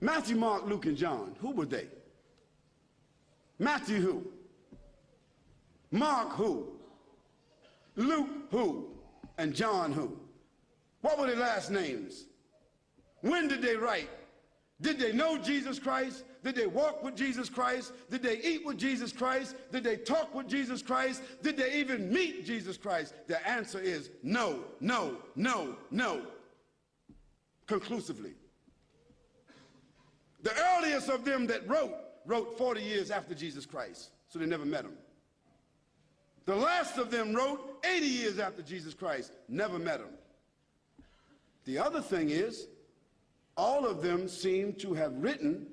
Matthew, Mark, Luke, and John, who were they? Matthew who? Mark who? Luke who? And John who? What were their last names? When did they write? Did they know Jesus Christ? Did they walk with Jesus Christ? Did they eat with Jesus Christ? Did they talk with Jesus Christ? Did they even meet Jesus Christ? The answer is no, no, no, no. Conclusively. The earliest of them that wrote 40 years after Jesus Christ, so they never met him. The last of them wrote 80 years after Jesus Christ, never met him. The other thing is, all of them seem to have written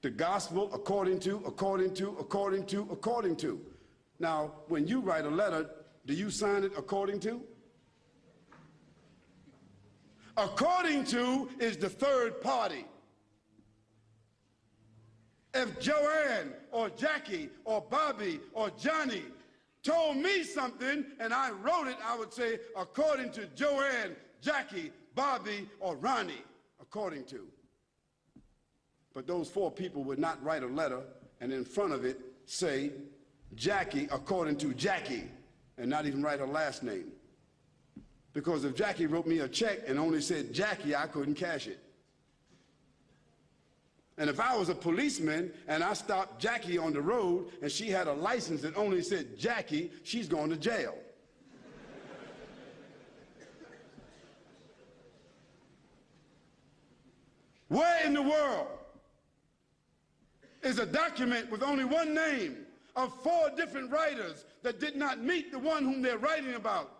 the gospel according to. Now, when you write a letter, do you sign it according to? According to is the third party. If Joanne or Jackie or Bobby or Johnny told me something and I wrote it, I would say according to Joanne, Jackie, Bobby, or Ronnie, according to. But those four people would not write a letter and in front of it say Jackie according to Jackie and not even write her last name. Because if Jackie wrote me a check and only said Jackie, I couldn't cash it. And if I was a policeman and I stopped Jackie on the road and she had a license that only said Jackie, she's going to jail. Where in the world is a document with only one name of four different writers that did not meet the one whom they're writing about?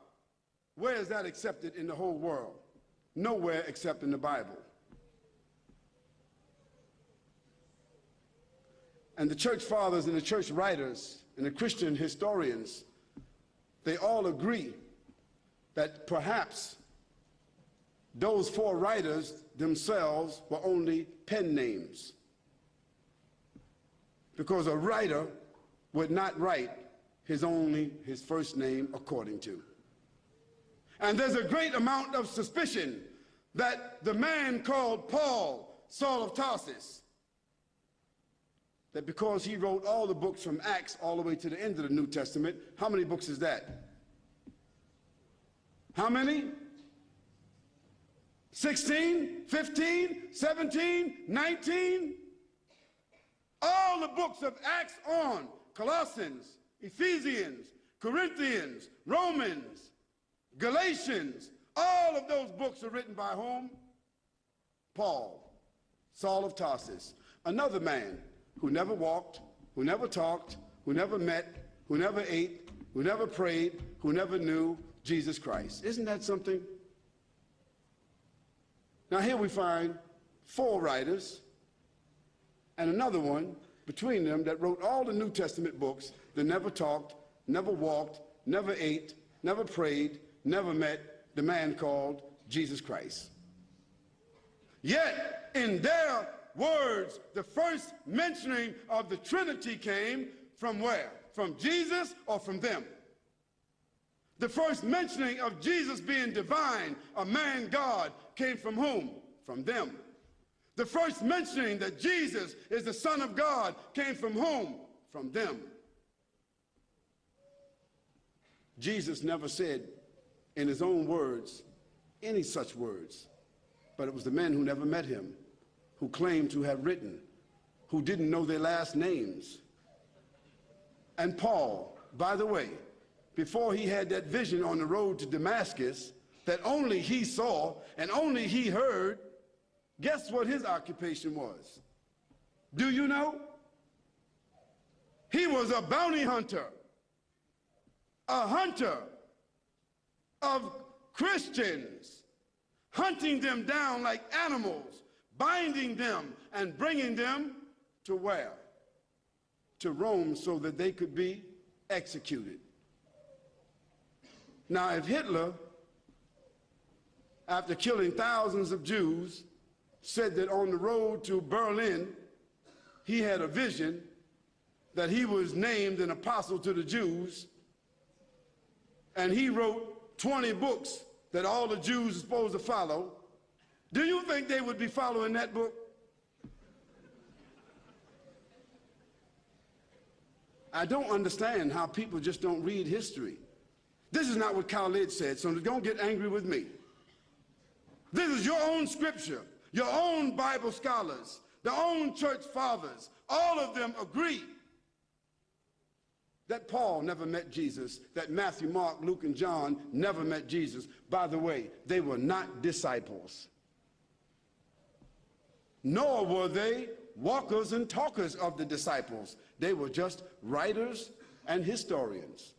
Where is that accepted in the whole world? Nowhere except in the Bible. And the church fathers and the church writers and the Christian historians, they all agree that perhaps those four writers themselves were only pen names. Because a writer would not write his first name according to. And there's a great amount of suspicion that the man called Paul, Saul of Tarsus, that because he wrote all the books from Acts all the way to the end of the New Testament, how many books is that? How many? 16, 15, 17, 19? All the books of Acts on, Colossians, Ephesians, Corinthians, Romans, Galatians, all of those books are written by whom? Paul, Saul of Tarsus, another man who never walked, who never talked, who never met, who never ate, who never prayed, who never knew Jesus Christ. Isn't that something? Now here we find four writers and another one between them that wrote all the New Testament books that never talked, never walked, never ate, never prayed, never met the man called Jesus Christ. Yet in their words, the first mentioning of the Trinity came from where? From Jesus or from them? The first mentioning of Jesus being divine, a man God, came from whom? From them. The first mentioning that Jesus is the Son of God came from whom? From them. Jesus never said in his own words any such words, but it was the men who never met him, who claimed to have written, who didn't know their last names. And Paul, by the way, before he had that vision on the road to Damascus that only he saw and only he heard, guess what his occupation was? Do you know? He was a bounty hunter, a hunter of Christians, hunting them down like animals, binding them and bringing them to where? To Rome, so that they could be executed. Now, if Hitler, after killing thousands of Jews, said that on the road to Berlin, he had a vision that he was named an apostle to the Jews, and he wrote 20 books that all the Jews are supposed to follow, Do you think they would be following that book? I don't understand how people just don't read history. This is not what Khalid said, so don't get angry with me. This is your own scripture, your own Bible scholars, their own church fathers. All of them agree that Paul never met Jesus, that Matthew, Mark, Luke, and John never met Jesus. By the way, they were not disciples. Nor were they walkers and talkers of the disciples. They were just writers and historians.